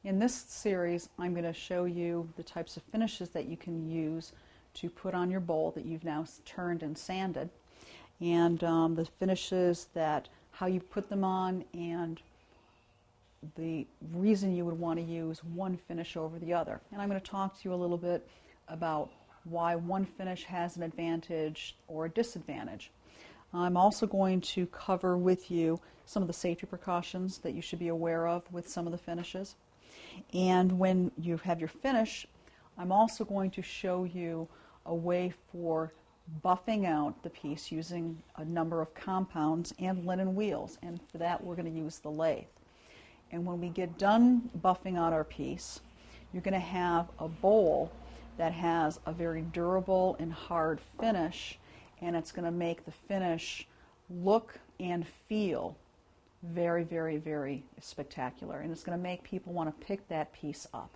In this series, I'm going to show you the types of finishes that you can use to put on your bowl that you've now turned and sanded, and the finishes that, how you put them on, and the reason you would want to use one finish over the other. And I'm going to talk to you a little bit about why one finish has an advantage or a disadvantage. I'm also going to cover with you some of the safety precautions that you should be aware of with some of the finishes. And when you have your finish, I'm also going to show you a way for buffing out the piece using a number of compounds and linen wheels. And for that, we're going to use the lathe. And when we get done buffing out our piece, you're going to have a bowl that has a very durable and hard finish, and it's going to make the finish look and feel very, very, very spectacular. And it's going to make people want to pick that piece up.